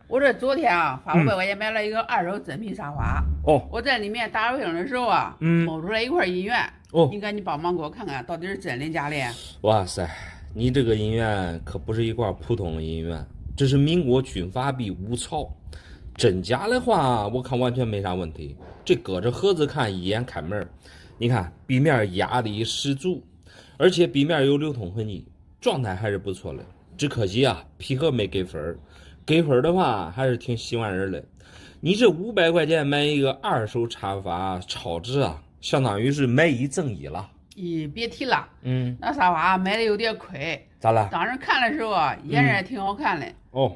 我这昨天啊，花500块钱买了一个二手真皮沙发。哦，我在里面打卫生的时候啊，摸出来一块银元。哦，你赶紧帮忙给我看看，到底是真的假的？哇塞，你这个银元可不是一块普通的银元，这是民国军阀币5钞。真假的话，我看完全没啥问题。这搁着盒子看，一眼开门。你看壁面压力十足，而且壁面有流通痕迹，状态还是不错的。只可惜啊，皮盒没给分，给分的话还是挺喜欢人的。你这500块钱买一个二手沙发，超值啊，相当于是买一赠一了。咦，别提了，那沙发买的有点亏。咋了？当时看的时候啊，颜色挺好看的。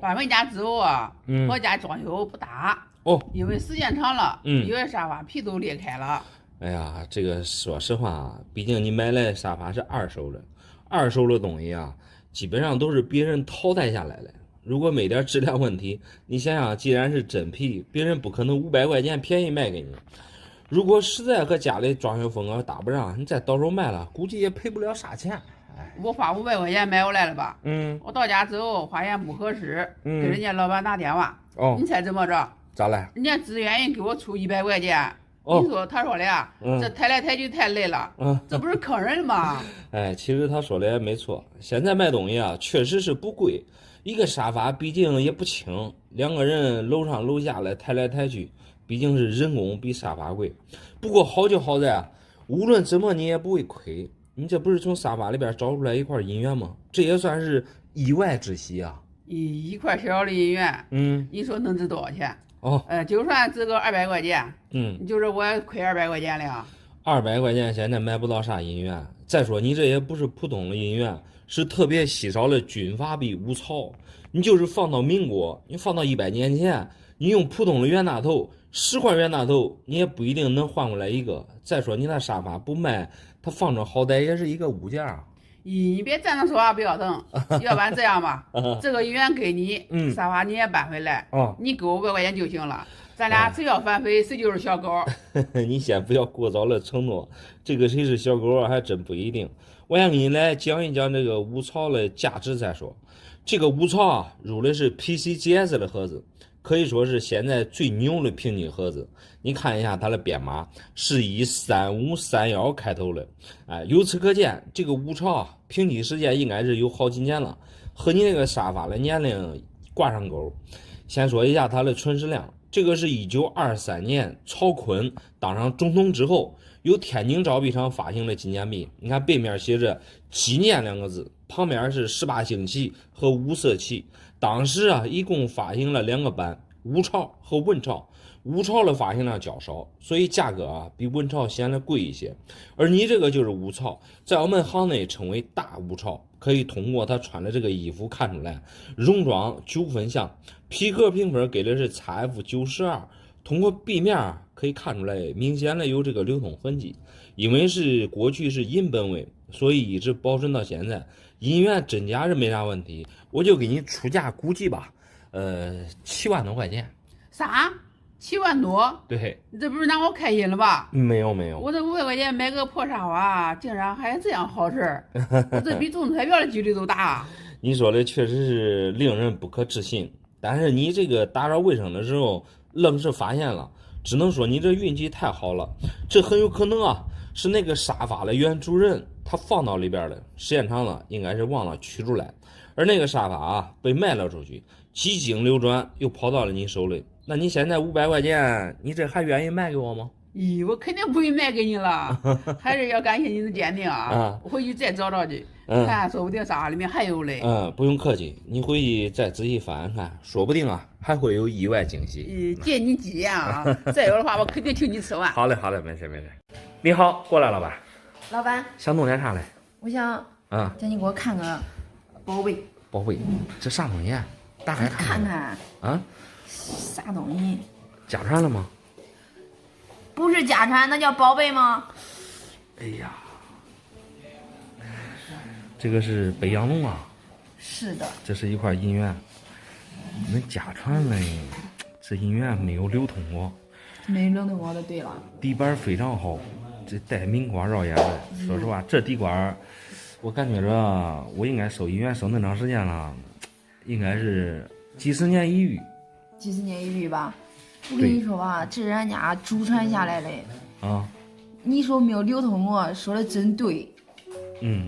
搬回家之后啊，和家装修不搭。因为时间长了，有的沙发皮都裂开了。哎呀，这个说实话啊，毕竟你买来沙发是二手的，二手的东西啊，基本上都是别人淘汰下来的。如果没点质量问题，你想想，既然是真皮，别人不可能500块钱便宜卖给你。如果实在和家里装修风格搭不上，你再到手卖了，估计也赔不了啥钱。我花500块钱买回来了吧？我到家之后发现不合适，给人家老板打电话。你猜怎么着？咋了？人家只愿意给我出100块钱。你说他说的呀，这抬来抬去太累了，这不是坑人吗？哎，其实他说的也没错，现在卖东西啊，确实是不贵，一个沙发毕竟也不轻，两个人楼上楼下的抬来抬去，毕竟是人工比沙发贵。不过好就好在啊，无论怎么你也不会亏，你这不是从沙发里边找出来一块银元吗？这也算是意外之喜啊。一块小小的银元，你说能值多少钱？就算值个200块钱，就是我也亏200块钱了。200块钱现在买不到啥银元。再说你这也不是普通的银元，是特别稀少的军阀币5钞。你就是放到民国，你放到100年前，你用普通的袁大头10块袁大头，你也不一定能换过来一个。再说你那沙发不卖，它放着好歹也是一个物件啊。你别站着说话不腰疼，要不然这样吧，这个银元给你，沙发你也搬回来，你给我500块钱就行了，咱俩谁要反悔谁就是小狗。你先不要过早的承诺，这个谁是小狗还真不一定。我先给你来讲一讲这个5钞的价值再说。这个5钞啊，入的是 PCGS 的盒子，可以说是现在最牛的平底盒子。你看一下它的编码是以3531开头的，由此可见，这个5钞啊，平底时间应该是有好几年了，和你那个沙发的年龄挂上钩。先说一下它的存世量，这个是1923年曹锟当上总统之后，由天津造币厂发行的纪念币。你看背面写着纪念2个字，旁边是18星旗和5色旗。当时啊，一共发行了2个版，5钞和文钞。5钞的发行量较少，所以价格啊比文钞显得贵一些。而你这个就是5钞，在我们行内称为大5钞，可以通过他穿的这个衣服看出来，戎装9分像，皮革评分给的是 XF92，通过壁面可以看出来明显的有这个流通痕迹。因为是过去是银本位，所以一直保存到现在，银元真假是没啥问题。我就给你出价估计吧，7万多块钱。啥？7万多？对，你这不是拿我开心了吧？没有，我这500块钱买个破沙发，竟然还这样好事我这比中彩票的几率都大。你说的确实是令人不可置信，但是你这个打扫卫生的时候愣是发现了，只能说你这运气太好了。这很有可能啊是那个沙发的原主人他放到里边的，时间长了应该是忘了取出来，而那个沙发啊被卖了出去，几经流转又跑到了你手里。那你现在500块钱，你这还愿意卖给我吗？咦，我肯定不会卖给你了，还是要感谢你的鉴定啊！我回去再找找去，看说不定沙发里面还有嘞。不用客气，你回去再仔细翻看，说不定啊还会有意外惊喜。借你吉言啊！再有的话，我肯定请你吃饭。好嘞，没事。你好，过来了吧？老板，想弄点啥嘞？我想叫你给我看个宝贝。宝贝，这啥东西啊？大概看看啊？啥东西？家传了吗？不是家传，那叫宝贝吗？哎呀，这个是北洋龙啊。是的。这是一块银元，你们家传嘞，这银元没有流通过。没流通过的，对了。底板非常好，这带明光绕眼的。说实话，这底管，我感觉着我应该收银元收那长时间了，应该是几十年一遇。几十年一遇吧。我跟你说吧，这是人家祖传下来的啊。你说没有流通过，说的真对。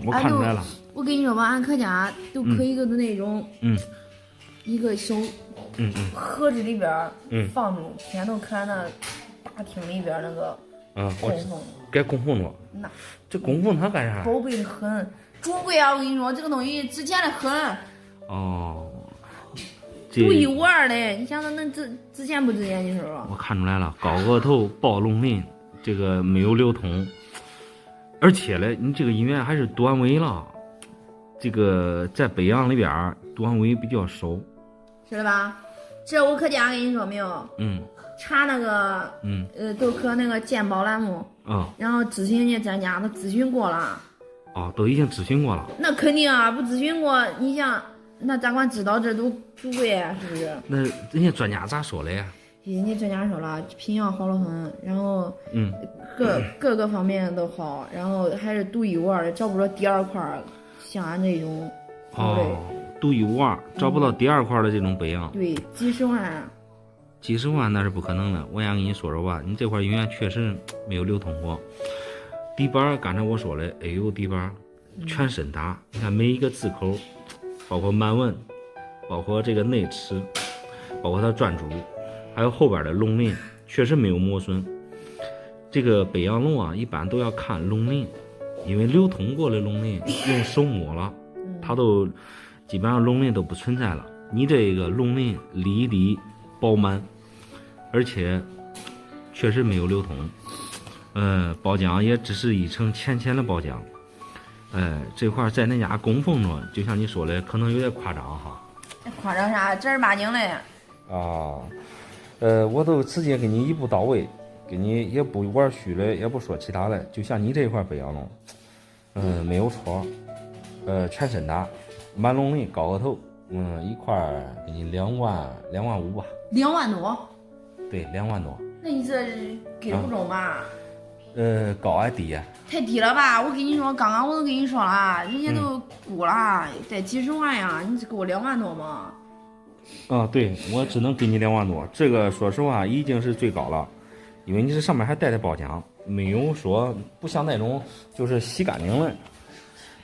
我看出来了。我跟你说吧，俺可家都可以个的那种，一个小，盒子里边，放着，天都看那大厅里边那个，供奉，该供奉了。那这供奉它干啥？宝贝的很，主贵啊！我跟你说，这个东西值钱的很。哦。独一无二的，你想想那值钱不值钱？你说说。我看出来了，高个头抱龙鳞，这个没有流通，而且呢，你这个姻缘还是短尾了。这个在北洋里边，短尾比较少，是的吧？这我可家跟你说没有？查那个，都可那个鉴宝栏目，然后咨询人家专家都咨询过了。都已经咨询过了。那肯定啊，不咨询过，你想。那咱管知道这都贵啊，是不是？那人家专家咋说的呀？人家专家说了，品相好得很，然后各个方面都好，然后还是独一无二的，找不着第二块像俺这种。独一无二，找不到第二块的这种北洋。对，几十万。几十万那是不可能的。我想跟你说说吧，你这块姻缘确实没有流通过。底板刚才我说的 AU 底板全深达，你看每一个字口。包括满纹，包括这个内齿，包括它转珠，还有后边的龙鳞，确实没有磨损。这个北洋龙啊，一般都要看龙鳞，因为流通过的龙鳞用手摸了，它都基本上龙鳞都不存在了。你这个龙鳞粒粒饱满，而且确实没有流通。包浆也只是一层浅浅的包浆。这块在那家供奉着，就像你说的，可能有点夸张哈。夸张啥？正儿八经的。我都直接给你一步到位，给你也不玩虚的，也不说其他的，就像你这块北洋龙，没有戳，全身打，满龙鳞，高个头，一块给你2万5吧。2万多？对，2万多。那你这给不中吧？高还低呀？太低了吧！我跟你说，刚刚我都跟你说了，人家都估了，得几十万呀！你只给我2万多吗？对，我只能给你2万多。这个说实话已经是最高了，因为你这上面还带包浆，没有说不像那种就是洗干净了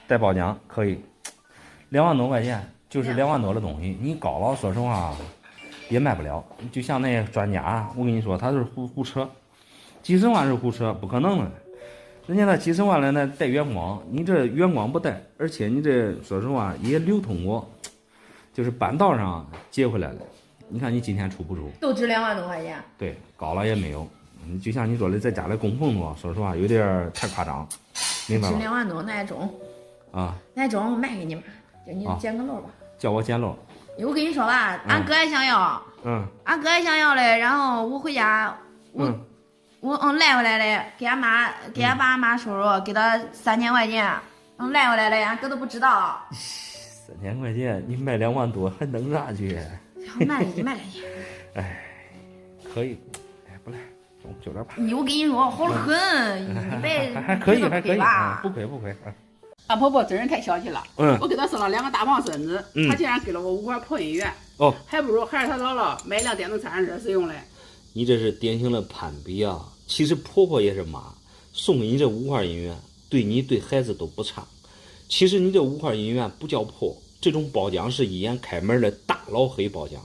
带包浆可以。2万多块钱就是2万多的东西，你高了说实话也卖不了。就像那专家，我跟你说，他就是胡扯。几十万是胡扯，不可能的。人家那几十万的那带原光，你这原光不带，而且你这说实话也流通过，就是半道上接回来了。你看你今天出不出？都值2万多块钱。对，高了也没有。就像你说的，在家里供奉着，说实话有点太夸张，明白吗？值2万多，那也中。那也中，我卖给你们，叫你捡个漏吧。叫我捡漏。我跟你说吧，俺哥也想要。俺哥也想要嘞，然后我回家，我赖回来的，给俺妈给俺爸俺妈说说，给他3000块钱，赖回来的，俺哥都不知道。3000块钱，你卖2万多还能啥去？卖给你。可以，不赖，就点吧。我跟你说，好得很，还可以，吧？不亏。俺婆婆真是太小气了，我给她生了2个大胖孙子，她竟然给了我5块破姻缘，还不如还是她姥姥买辆电动3轮车使用嘞。你这是典型的攀比啊！其实婆婆也是妈，送给你这5块姻缘，对你对孩子都不差。其实你这5块姻缘不叫破，这种包浆是一眼开门的大老黑包浆，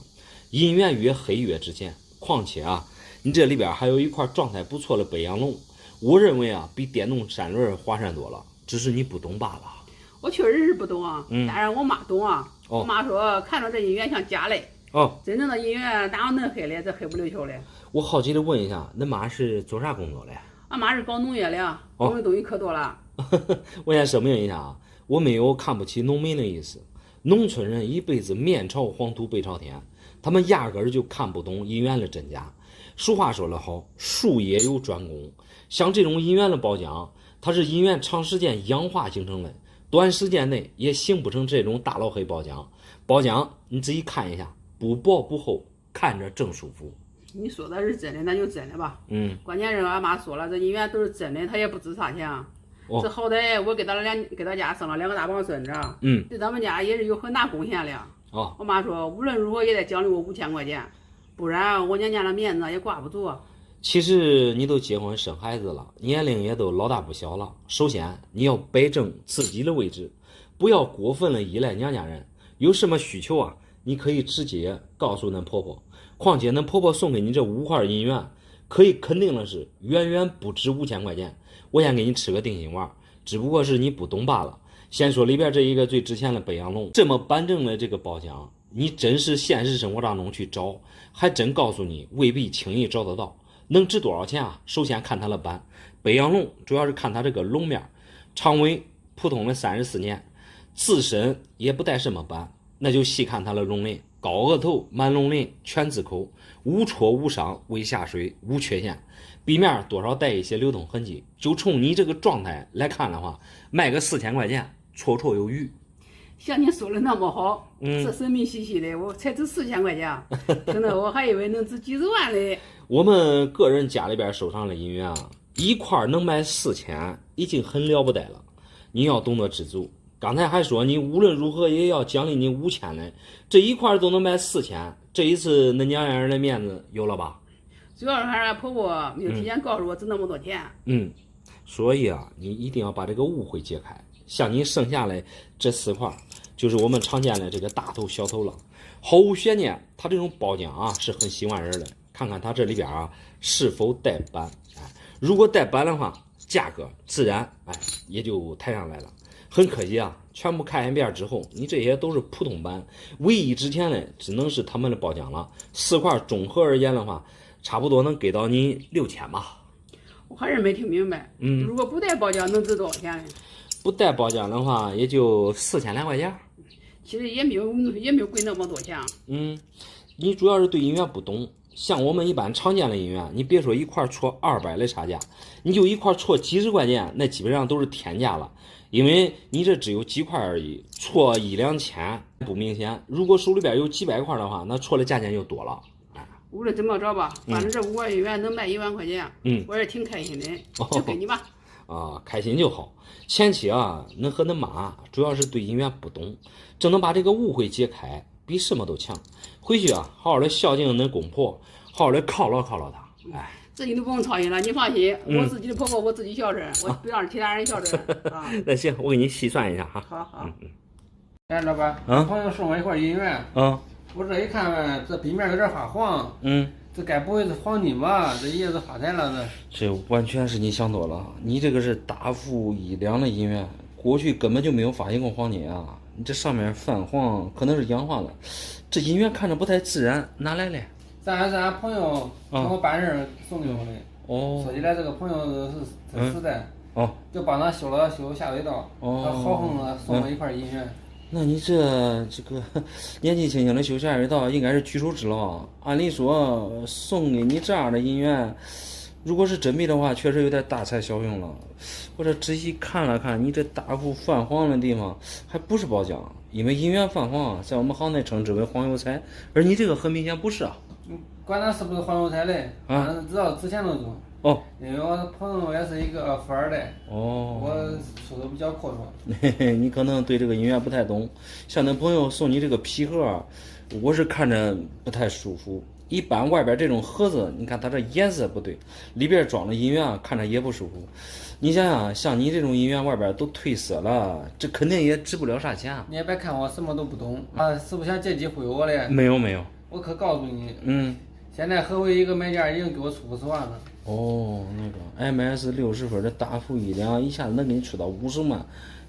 姻缘越黑越值钱。况且啊，你这里边还有一块状态不错的北洋龙，我认为啊，比电动3轮划算多了，只是你不懂罢了。我确实是不懂啊，但是我妈懂啊。我妈说看着这姻缘像假嘞。真正的姻缘哪有那黑嘞？这黑不溜秋嘞。我好奇的问一下，恁妈是做啥工作的？俺妈是搞农业的，我们东西可多了。我先声明一下啊，我没有看不起农民的意思。农村人一辈子面朝黄土背朝天，他们压根儿就看不懂姻缘的真假。俗话说得好，术业有专攻。像这种姻缘的包浆，它是姻缘长时间氧化形成的，短时间内也形不成这种大老黑包浆。包浆你仔细看一下，不薄不厚，看着正舒服。你说的是真的，那就真的吧。关键是俺妈说了，这姻缘都是真的，她也不值啥钱啊。这好歹我给他家生了2个大胖孙子，对咱们家也是有很大贡献的。我妈说无论如何也得奖励我5000块钱。不然我娘家的面子也挂不住。其实你都结婚生孩子了，年龄也都老大不小了。首先你要摆正自己的位置，不要过分的依赖娘家人。有什么需求啊，你可以直接告诉恁婆婆。况且恁婆婆送给你这5块银元，可以肯定的是远远不止5000块钱。我先给你吃个定心丸，只不过是你不懂罢了。先说里边这一个最值钱的北洋龙，这么板正的这个包浆，你真是现实生活当中去找，还真告诉你未必轻易找得到。能值多少钱啊？首先看它的板，北洋龙主要是看它这个龙面，长尾普通的34年，自身也不带什么板，那就细看它的龙鳞，高额头，满龙鳞，全字口，无戳无伤，未下水，无缺陷，壁面多少带一些流动痕迹。就冲你这个状态来看的话，卖个4000块钱绰绰有余。像你说的那么好，这神秘兮兮的，我才值4000块钱，听得我还以为能值几十万嘞。我们个人家里边收藏的银元啊，一块能卖4000，已经很了不得了。你要懂得知足。刚才还说你无论如何也要奖励你5000嘞，这一块都能卖4000，这一次恁娘家人的面子有了吧？主要是还是婆婆没有提前告诉我值那么多钱。所以啊，你一定要把这个误会解开。像你剩下来这4块，就是我们常见的这个大头小头了。毫无悬念，它这种包浆啊是很喜欢人的。看看它这里边啊是否带板，如果带板的话，价格自然也就抬上来了。很可惜啊，全部看一遍之后，你这些都是普通版，唯一值钱的只能是他们的包浆了。4块综合而言的话，差不多能给到你6000吧。我还是没听明白，如果不带包浆能值多少钱呢？不带包浆的话，也就4000来块钱。其实也没有贵那么多钱。你主要是对银元不懂。像我们一般常见的银元，你别说一块戳200的差价，你就一块戳几十块钱，那基本上都是天价了。因为你这只有几块而已，戳1-2千不明显。如果手里边有几百块的话，那戳的价钱就多了。无论怎么着吧，反正这5块银元能卖1万块钱，我也挺开心的，就给你吧。开心就好。前期啊，恁和恁妈主要是对银元不懂，正能把这个误会解开，比什么都强。回去啊，好好的孝敬恁公婆，好好的犒劳犒劳他。这你都不用操心了，你放心，我自己的婆婆我自己孝顺，我不让其他人孝顺。那行，我给你细算一下哈。好。老板，朋友送我一块银元，我这一看，这壁面有点发黄，这该不会是黄金吧？这叶子发财了这完全是你想多了，你这个是大富1两的银元，过去根本就没有发现过黄金啊！你这上面泛黄，可能是氧化了。这银元看着不太自然，哪来的？咱朋友跟我办事送给我的。说起来，这个朋友是实在，就帮他修下水道，他好横了送我一块银元。那你这个年纪轻轻的修下水道，应该是举手之劳。按理说送给你这样的银元，如果是真币的话，确实有点大材小用了。我这仔细看了看，你这大幅泛黄的地方还不是包浆，因为银元泛黄在我们行内称之为黄油彩，而你这个很明显不是啊。管他是不是黄油彩嘞，反正知道值钱的多。因为我朋友也是一个富二代。我说的比较阔绰。你可能对这个银元不太懂。像那朋友送你这个皮盒，我是看着不太舒服。一般外边这种盒子，你看它这颜色不对，里边装的银元看着也不舒服。你想想，像你这种银元外边都褪色了，这肯定也值不了啥钱。你也别看我什么都不懂是不是想借机忽悠我嘞？没有，我可告诉你，现在合肥一个买家已经给我出50万了。那个 MS 60分的大富1两，一下子能给你出到50万，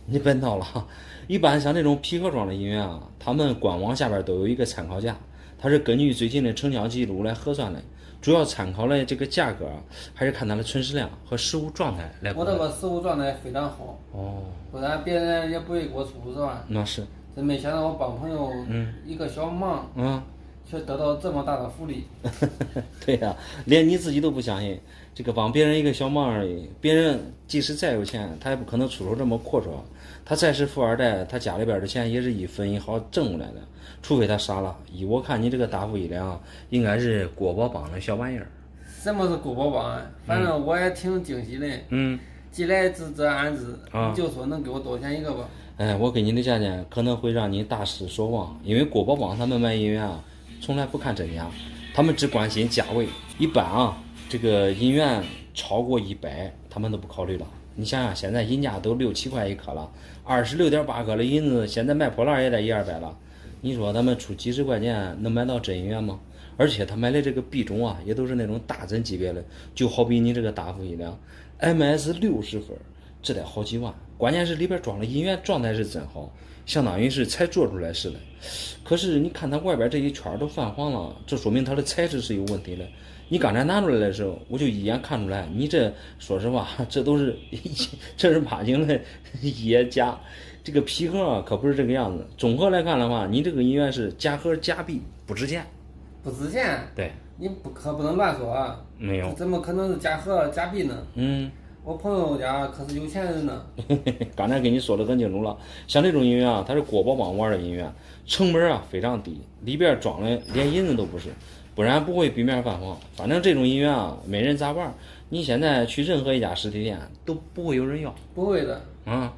你别闹了。一般像这种皮盒装的银元啊，他们官网下边都有一个参考价，它是根据最近的成交记录来核算的，主要参考的这个价格还是看它的存世量和实物状态来。我这个实物状态非常好，不然别人也不会给我出50万。那是，真没想到我帮朋友一个小忙，却得到这么大的福利。对呀，连你自己都不相信，这个帮别人一个小忙而已，别人即使再有钱，他也不可能出手这么阔绰。他再是富二代，他家里边的钱也是一分一毫挣过来的，除非他傻了。依我看，你这个大富1两应该是国宝帮的小玩意儿。什么是国宝帮？反正我也挺惊喜的。既来之则安之，你就说能给我多少钱一个吧？我给你的价钱可能会让你大失所望，因为国宝帮他们卖银元从来不看真假，他们只关心价位。一般啊，这个银元超过100，他们都不考虑了。你想想，现在银价都6、7块一克了，26.8克的银子，现在卖破烂也得100-200了。你说他们出几十块钱能买到真银元吗？而且他买的这个币种啊，也都是那种大增级别的，就好比你这个大富一两 MS60盒，这得好几万。关键是里边装的银元状态是真好，相当于是才做出来似的。可是你看它外边这一圈都泛黄了，这说明它的材质是有问题的。你刚才拿出来的时候，我就一眼看出来，你这说实话，这都是正儿八经的野假。这个皮盒啊，可不是这个样子。综合来看的话，你这个银元是假盒假币，不值钱。不值钱？对，你可不能乱说啊！没有，怎么可能是假盒假币呢？我朋友家可是有钱人呢。刚才给你说的很清楚了，像这种银元啊，它是国宝帮玩的银元，成本啊非常低，里边装的连银子都不是，不然不会壁面泛黄。反正这种银元啊，没人咋玩，你现在去任何一家实体店都不会有人要。不会的。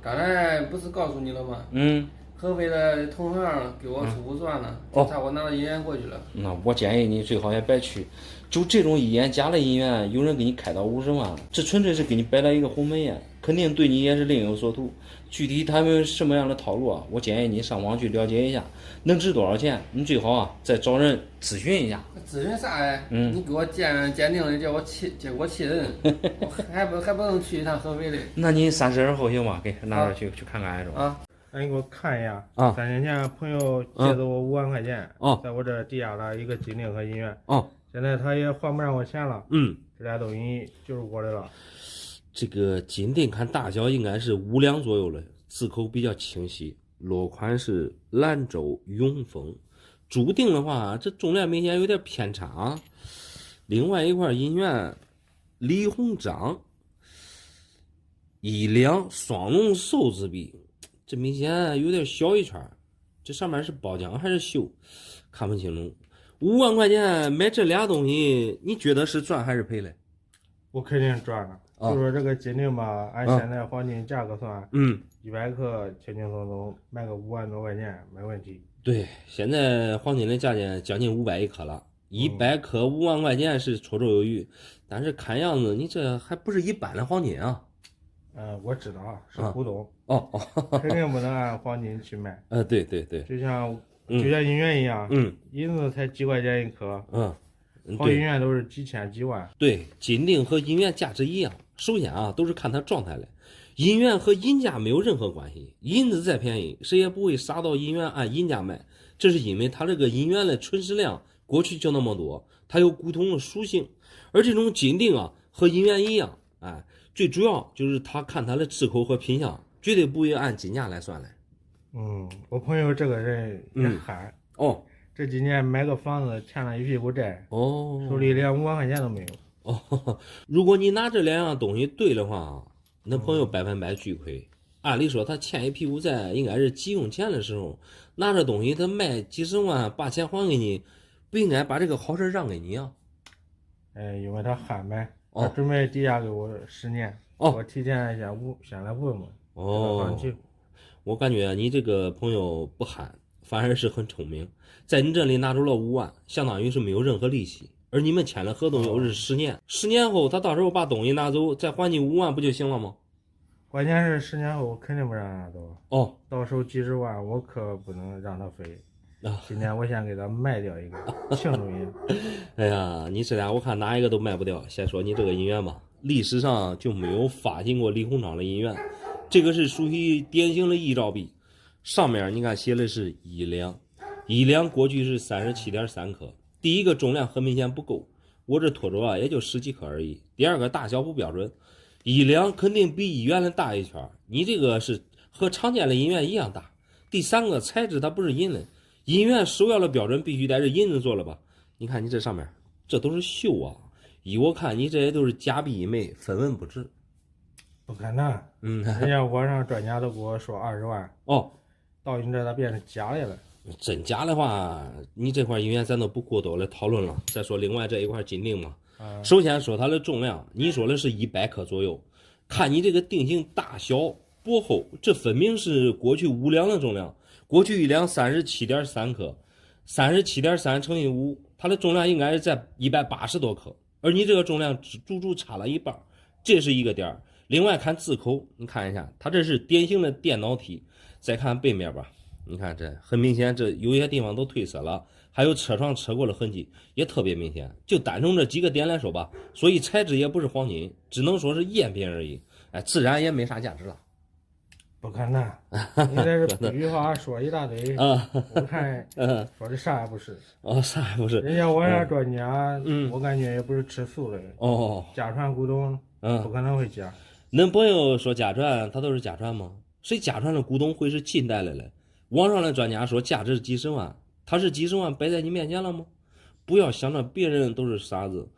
刚才不是告诉你了吗？合肥的同行给我出5万了，差我拿到银元过去了。那我建议你最好也别去，就这种一眼假的银元，有人给你开到50万，这纯粹是给你摆了一个鸿门宴，肯定对你也是另有所图。具体他们什么样的套路啊，我建议你上网去了解一下，能值多少钱，你最好啊再找人咨询一下。咨询啥呀？你给我鉴定的，叫我结果气人，还不能去一趟合肥的。那你30日后行吧？给拿着去看看是吧？啊。那你给我看一下啊！3年前朋友借的我5万块钱，在我这抵押了一个金锭和银元，现在他也还不上我钱了，这俩东西就是我的了。这个金锭看大小应该是5两左右了，字口比较清晰，落款是兰州永丰。注定的话，这重量明显有点偏差。另外一块银元，李鸿章1两双龙寿字币。这明显有点小一圈，这上面是包浆还是锈，看不清楚。5万块钱买这俩东西，你觉得是赚还是赔嘞？我肯定赚了。就说这个金锭吧，按现在黄金价格算，100克轻轻松松卖个5万多块钱没问题。对，现在黄金的价钱将近500一克了，100克5万块钱是绰绰有余，但是看样子你这还不是一般的黄金啊。我知道是古董肯定不能按黄金去卖。对，就像银元一样，银子才几块钱一颗，黄银元都是几千几万。对，金锭和银元价值一样，首先啊都是看它状态嘞。银元和银价没有任何关系，银子再便宜，谁也不会杀到银元按银价卖，这是因为它这个银元的存世量过去就那么多，它有共同的属性。而这种金锭啊和银元一样，最主要就是他看他的字口和品相，绝对不会按金价来算嘞。我朋友这个人也憨这几年买个房子欠了一屁股债手里连5万块钱都没有如果你拿这2样东西对的话，那朋友100%巨亏。按理说他欠一屁股债，应该是急用钱的时候拿着东西，他卖几十万把钱还给你，不应该把这个好事让给你啊。因为他憨买。他准备抵押给我10年，我提前先来问问。我感觉你这个朋友不憨，反而是很聪明，在你这里拿出了5万，相当于是没有任何利息，而你们签了合同又是10年，10年后他到时候把东西拿走，再还你5万不就行了吗？关键是10年后我肯定不让他拿走。到时候几十万我可不能让他飞。今天我先给他卖掉一个庆祝一下。哎呀，你这俩我看哪一个都卖不掉。先说你这个银元吧，历史上就没有发行过李鸿章的银元，这个是属于典型的一兆币。上面你看写的是1两，1两过去是37.3克。第一个重量很明显不够，我这拖着也就10几克而已。第二个大小不标准，1两肯定比1元的大一圈，你这个是和常见的银元一样大。第三个材质它不是银的。银元首要的标准必须得是银子做了吧？你看你这上面，这都是锈啊！依我看，你这也都是假币一枚，分文不值。不可能，人家网上专家都跟我说20万到你这它变成假的了。真假的话，你这块银元咱都不过多的讨论了。再说另外这一块金锭嘛，首先说它的重量，你说的是100克左右，看你这个定型大小薄厚，这分明是过去5两的重量。过去1两37.3克， 37.3乘以5，它的重量应该是在180多克，而你这个重量只足足差了一半，这是一个点。另外看字口，你看一下，它这是典型的电脑体。再看背面吧，你看这很明显，这有些地方都褪色了，还有车床车过的痕迹也特别明显。就单从这几个点来说吧，所以材质也不是黄金，只能说是赝品而已，自然也没啥价值了。不可能，你这是比喻话说一大堆，我看说的啥也不是，啥也不是。人家我家专家，我感觉也不是吃素的，家传古董，不可能会假。恁朋友说家传，他都是家传吗？谁家传的古董会是近代的嘞？网上的专家说价值几十万，他是几十万摆在你面前了吗？不要想着别人都是傻子，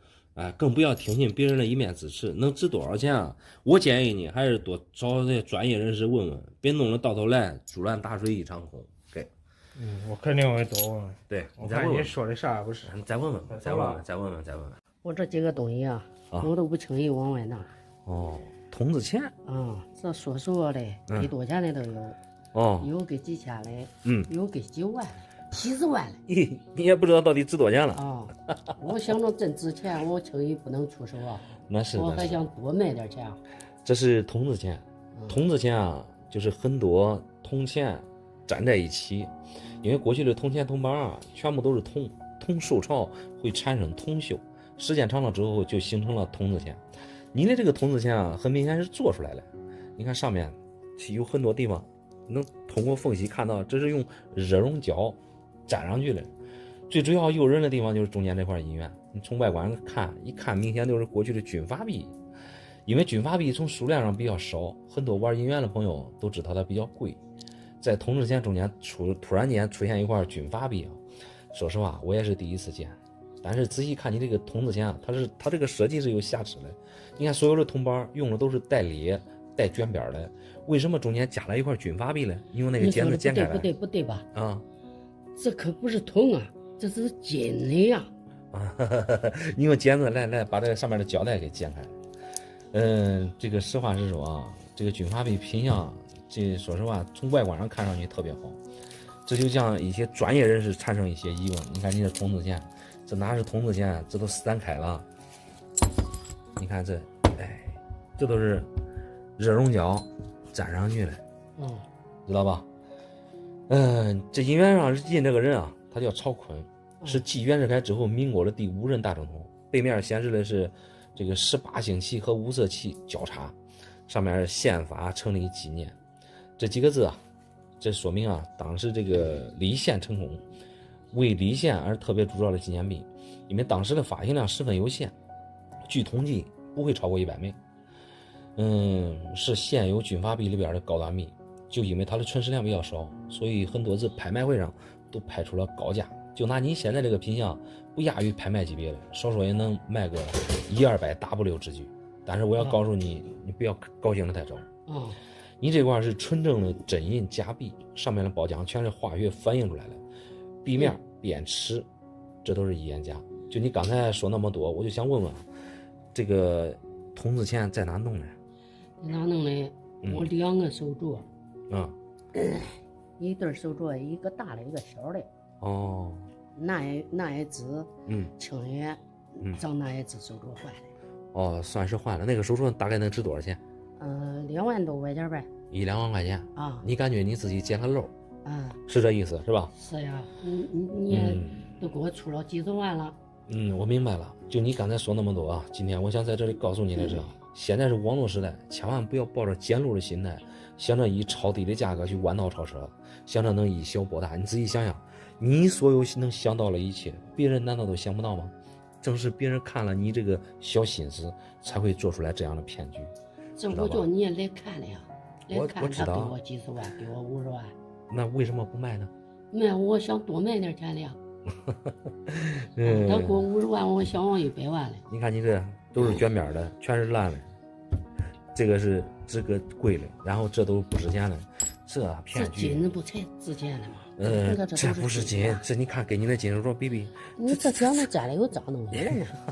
更不要听信别人的一面之词，能值多少钱啊？我建议你还是多找这些专业人士问问，别弄得到头来竹篮打水一场空。对，我肯定会多问。对，我看你说的啥不是？再问问。我这几个东西我都不轻易往外拿。铜子钱这说说的给多钱的都有，有给几千的，有给几万的，几十万的。你也不知道到底值多少钱了我想着真值钱，我轻易不能出手那是，我还想多卖点钱。这是铜子钱，铜子钱就是很多铜钱粘在一起，因为过去的铜钱铜板全部都是铜受潮会产生铜锈，时间长了之后就形成了铜子钱。你的这个铜子钱很明显是做出来的，你看上面有很多地方能通过缝隙看到，这是用热熔胶粘上去的。最主要诱人的地方就是中间这块银元，你从外观看，一看明显就是过去的军阀币。因为军阀币从数量上比较少，很多玩银元的朋友都知道它比较贵。在铜子钱中间突然间出现一块军阀币说实话我也是第一次见。但是仔细看你这个铜子钱它这个设计是有瑕疵的。你看所有的铜板用的都是带裂带卷边的，为什么中间加了一块军阀币呢？你用那个剪子剪开来。不对吧？这可不是铜这是金的呀。你用剪子来把这个上面的胶带给剪开。这个实话实说这个军阀币品相，这说实话从外观上看上去特别好，这就像一些专业人士产生一些疑问。你看你的铜子钱，这哪是铜子钱，这都散开了。你看这，这都是热熔胶粘上去的，知道吧？这银元上印这个人他叫曹锟，是继袁世凯之后民国的第5任大总统。背面显示的是这个18星旗和5色旗交叉，上面是宪法成立纪念这几个字这说明当时这个立宪成功，为立宪而特别铸造的纪念币。因为当时的发行量十分有限，据统计不会超过100枚。是现有军阀币里边的高端币。就因为它的存世量比较少，所以很多次拍卖会上都拍出了高价。就拿你现在这个品相，不亚于拍卖级别的，少说也能卖个100-200 W 之巨。但是我要告诉你，你不要高兴的太早。你这块是纯正的真银假币，上面的包浆全是化学反映出来的，壁面、边齿，这都是一眼假。就你刚才说那么多，我就想问问，这个铜子钱在哪弄的？在哪弄的？我2个手镯。一对手镯，一个大的，一个小的。那一只，青爷，找那一只手镯换的。算是换了。那个手镯大概能值多少钱？2万多块钱呗。1-2万块钱你感觉你自己捡个漏是这意思是吧？是呀，你也都给我出了几十万了。我明白了。就你刚才说那么多今天我想在这里告诉你的是，现在是网络时代，千万不要抱着捡漏的心态，想着以超低的价格去弯道超车，想着能以小博大。你仔细想想，你所有能想到的一切，别人难道都想不到吗？正是别人看了你这个小心思，才会做出来这样的骗局。这我叫你也来看了呀，来看我知道。他给我几十万，给我50万。那为什么不卖呢？卖，我想多卖点钱了呀。他给我50万，我想往100万了。你看你这都是卷边的，全是烂的。这个是值个贵的，然后这都不值钱的，这骗局。这金不才值钱的吗？这不是金，这你看跟你的金手镯比比。你这讲的摘了有脏东西了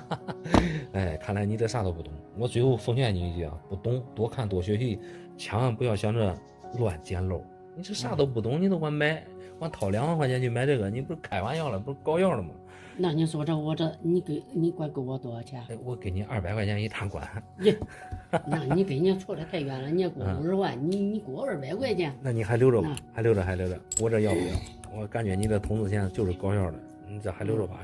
吗？看来你这啥都不懂。我最后奉劝你一句不懂多看多学习，千万不要想着乱捡漏。你这啥都不懂，你都管买，我掏2万块钱去买这个，你不是开玩笑了，不是搞笑了吗？那你说你管给我多少钱？我给你200块钱一趟管。那你跟人家出来太远了，你也给我50万，你给我200块钱。那你还留着吧，还留着，我这要不要？我感觉你这通知钱就是搞笑的，你这还留着吧，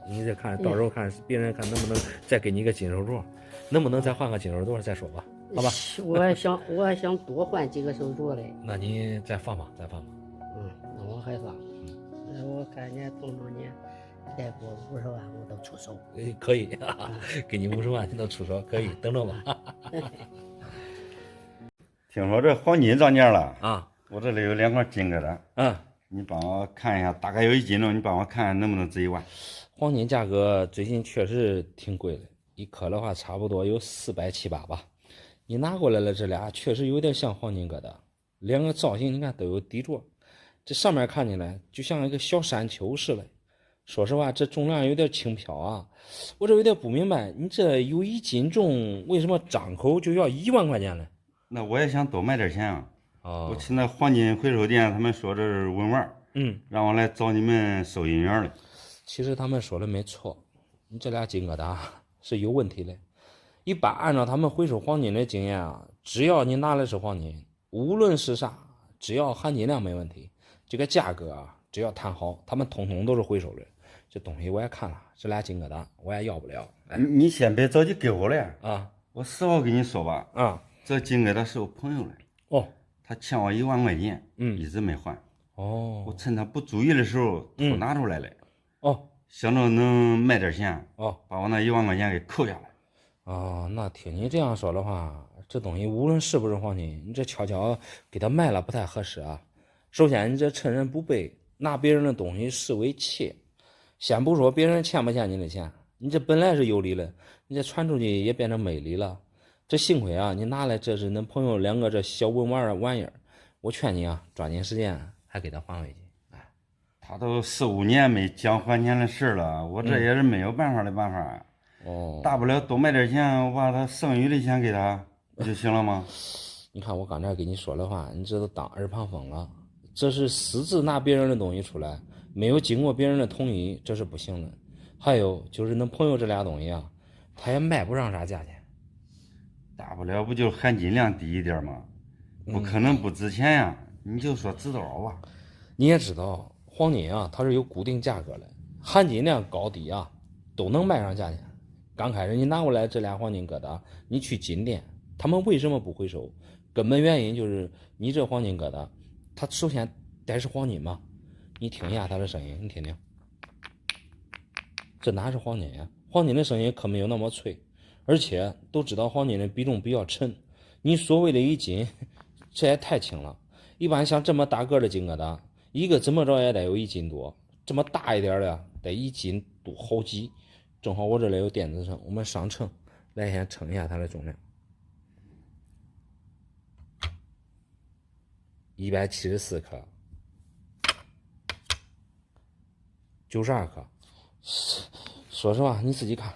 你再看，到时候看别人看能不能再给你一个金手镯，能不能再换个金手镯再说吧，好吧？我还想多换几个手镯嘞。那你再放吧。那我还放。我看见同少年再给我50万，我都出手。可以，给你50万你都出手，可以，等着吧。听说这黄金涨价了啊！我这里有2块金疙瘩，你帮我看一下，大概有1斤重，你帮我看能不能自己换。黄金价格最近确实挺贵的，1克的话差不多有400、700吧。你拿过来了，这俩确实有点像黄金疙瘩，2个造型你看都有底座，这上面看起来就像一个小山丘似的。说实话，这重量有点轻飘啊，我这有点不明白，你这有1斤重，为什么张口就要1万块钱呢？那我也想多卖点钱啊。我去那黄金回收店，他们说这是文玩，让我来找你们收银员的。其实他们说的没错，你这俩金疙瘩是有问题的。一般按照他们回收黄金的经验啊，只要你拿的是黄金，无论是啥，只要含金量没问题，这个价格啊，只要谈好，他们通通都是回收的。这东西我也看了，这俩金疙瘩我也要不了。你先别着急给我了啊！我实话跟你说吧，这金疙瘩是我朋友的。他欠我1万块钱，一直没还。我趁他不注意的时候偷拿出来了。想着能卖点钱。把我那1万块钱给扣下来。那听你这样说的话，这东西无论是不是黄金，你这悄悄给他卖了不太合适啊。首先，你这趁人不备，拿别人的东西视为窃。先不说别人欠不欠你的钱，你这本来是有理了，你这传出去也变成没理了。这幸亏啊，你拿来这是恁朋友2个这小文玩意儿，我劝你啊，抓紧时间还给他还回去。他都4、5年没讲还钱的事了，我这也是没有办法的办法。大不了多卖点钱，我把他剩余的钱给他不就行了吗？你看我刚才跟你说的话，你这都当耳旁风了。这是私自拿别人的东西出来，没有经过别人的同意，这是不行的。还有就是恁朋友这俩东西啊，他也卖不上啥价钱。大不了不就含金量低一点吗？不可能不值钱呀，你就说值多少吧。你也知道黄金啊，它是有固定价格的，含金量高低啊都能卖上价钱。刚开始你拿过来这俩黄金疙瘩，你去金店，他们为什么不回收？根本原因就是你这黄金疙瘩，它首先得是黄金嘛。你听一下它的声音，你听听，这哪是黄金呀？黄金的声音可没有那么脆。而且都知道黄金的比重比较沉，你所谓的1斤，这也太轻了。一般像这么大个的金疙瘩，一个怎么着也得有1斤多，这么大一点的得1斤多好几。正好我这里有电子秤，我们上秤来先称一下它的重量，174克，92克。说实话，你自己看。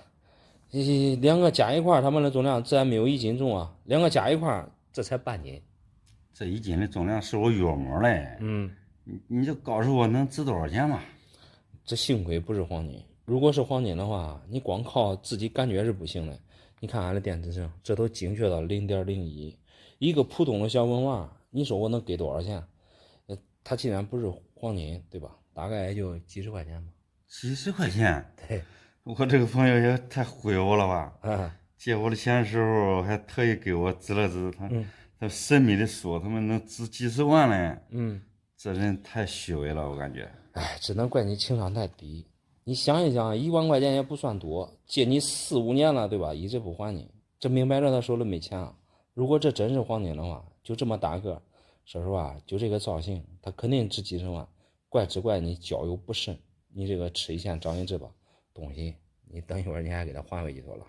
2个加一块，它们的重量自然没有1斤重啊。2个加一块，这才半斤。这1斤的重量是我约摸嘞。你就告诉我能值多少钱嘛？这幸亏不是黄金，如果是黄金的话，你光靠自己感觉是不行的。你看俺的电子秤，这都精确到0.01，一个普通的小文玩，你说我能给多少钱？它既然不是黄金，对吧？大概也就几十块钱吧。几十块钱？对。我这个朋友也太忽悠我了吧！借我的钱的时候还特意给我指了指，他神秘的说他们能值几十万嘞。这人太虚伪了，我感觉。只能怪你情商太低。你想一想，1万块钱也不算多，借你4、5年了，对吧？一直不还你，这明摆着他手里没钱啊。如果这真是黄金的话，就这么大个，说实话，就这个造型，他肯定值几十万。只怪你交友不慎，你这个吃一堑长一智吧。东西你等一会儿你还给他还回去得了。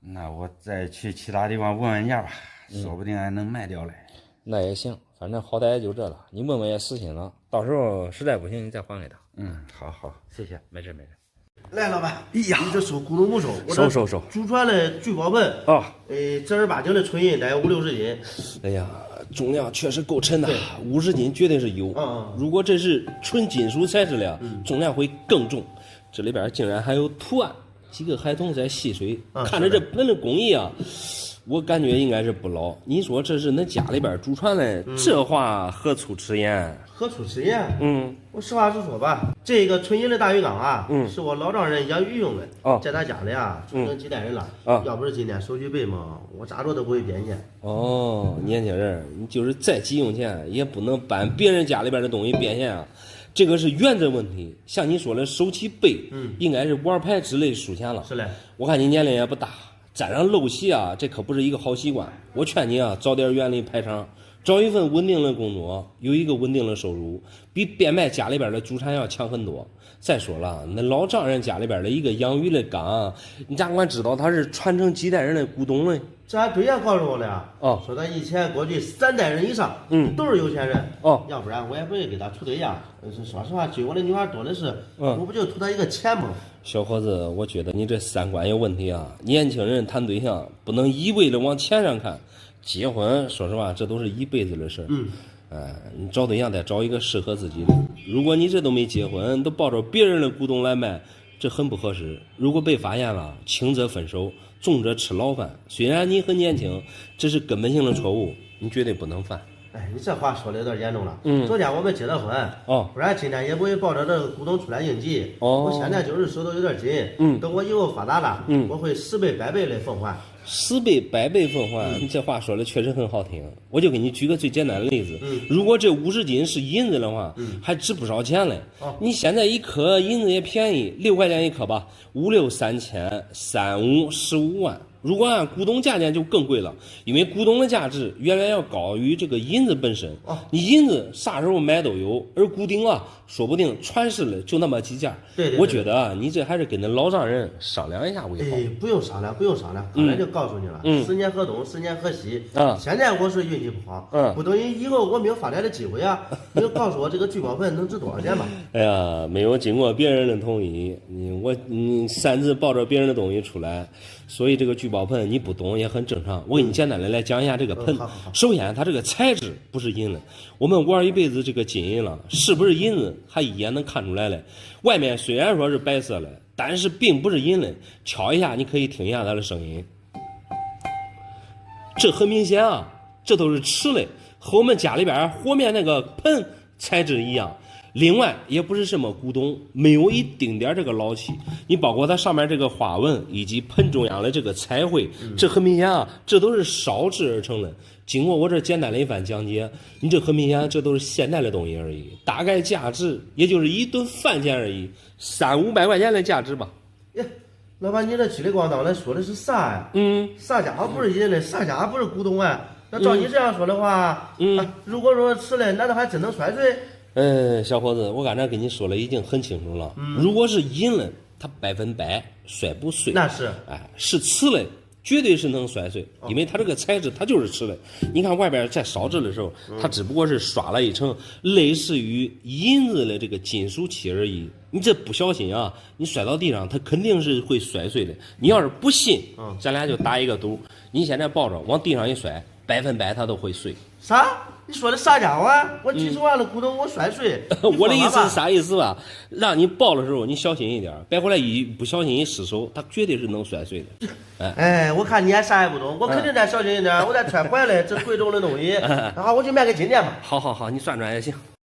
那我再去其他地方问问价吧，说不定还能卖掉嘞。那也行，反正好歹也就这了，你问问也死心了，到时候实在不行你再还给他。好，谢谢。没事。来，老板，你这收古董不收？收。祖传的聚宝盆啊，正儿八经的纯银得5、60斤。哎呀，重量确实够沉的，50斤绝对是有。如果这是纯金属材质的，重量会更重。这里边竟然还有图案，几个孩童在戏水，看着这盆的工艺啊，我感觉应该是不老。你说这是恁家里边祖传的，这话何出此言？何出此言？我实话实说吧，这个纯银的大鱼缸啊，是我老丈人养鱼用的，在他家里啊，传承几代人了。要不是今天手续费嘛，我咋着都不会变现。年轻人，你就是再急用钱，也不能搬别人家里边的东西变现啊。这个是原则问题，像你说的手起背，应该是玩牌之类输钱了。是嘞，我看你年龄也不大，沾上陋习啊，这可不是一个好习惯。我劝你啊，早点远离牌场，找一份稳定的工作，有一个稳定的收入，比变卖家里边的祖产要强很多。再说了，那老丈人家里边的一个养鱼的缸，你咋管知道他是传承几代人的古董呢？这还对象告诉我了，说他以前过去3代人以上，都是有钱人，要不然我也不会给他处对象。说实话，追我的女孩多的是，我不就图他一个钱吗？小伙子，我觉得你这三观有问题啊！年轻人谈对象不能一味的往钱上看，结婚说实话，这都是一辈子的事。你找对象得找一个适合自己的。如果你这都没结婚，都抱着别人的古董来卖，这很不合适。如果被发现了，轻则分手，重则吃牢饭。虽然你很年轻，这是根本性的错误，你绝对不能犯。你这话说的有点严重了。昨天我们结了婚，不然今天也不会抱着这个古董出来应急。我现在就是手头有点紧，等我以后发达了，我会10倍100倍的奉还。10倍100倍奉还，你这话说的确实很好听。我就给你举个最简单的例子，如果这50斤是银子的话，还值不少钱嘞。你现在一颗银子也便宜，6块钱一颗吧，5、6、3千，3、5、15万。如果按古董价钱就更贵了，因为古董的价值远远要高于这个银子本身。你银子啥时候买都有，而古董啊，说不定传世了就那么几件。对，我觉得啊，你这还是跟那老丈人商量一下为好。不用商量，刚才就告诉你了，10年河东，10年河西。现在我是运气不好，不等于以后我没有发展的机会啊。你就告诉我这个聚宝盆能值多少钱吧？哎呀，没有经过别人的同意，你擅自抱着别人的东西出来，所以这个聚宝盆你不懂也很正常。我给你简单的来讲一下这个盆。首先，它这个材质不是银的，我们玩一辈子这个金银了，是不是银子还一眼能看出来嘞。外面虽然说是白色的，但是并不是银的。敲一下，你可以听一下它的声音，这很明显啊，这都是瓷的，和我们家里边和面那个盆材质一样。另外也不是什么古董，没有一丁点这个老气。你包括它上面这个花纹以及盆中央的这个彩绘，这很明显啊，这都是烧制而成的。经过我这简单的一番讲解，你这很明显这都是现代的东西而已，大概价值也就是一顿饭钱而已，300、500块钱的价值吧。老板，你这叽里咣当的说的是啥呀？啥家伙不是银的，啥家伙不是古董啊？那照你这样说的话，如果说吃了，难道还真能摔碎？小伙子，我刚才跟你说了已经很清楚了。如果是银的，它100%摔不碎。那是，是瓷的，绝对是能摔碎，因为它这个材质它就是瓷的。你看外边在烧制的时候，它只不过是刷了一层类似于银子的这个金属漆而已。你这不小心啊，你摔到地上，它肯定是会摔碎的。你要是不信，咱俩就打一个赌，你现在抱着往地上一摔，100%它都会碎。啥？你说的啥家伙啊？我几十万的古董我摔碎。我的意思是啥意思吧？让你抱的时候你小心一点，别回来一不小心一失手，它绝对是能摔碎的。我看你还啥也不懂，我肯定得小心一点，我得揣怀了这贵重的东西，然后我就卖给金店吧。好，你算算也行。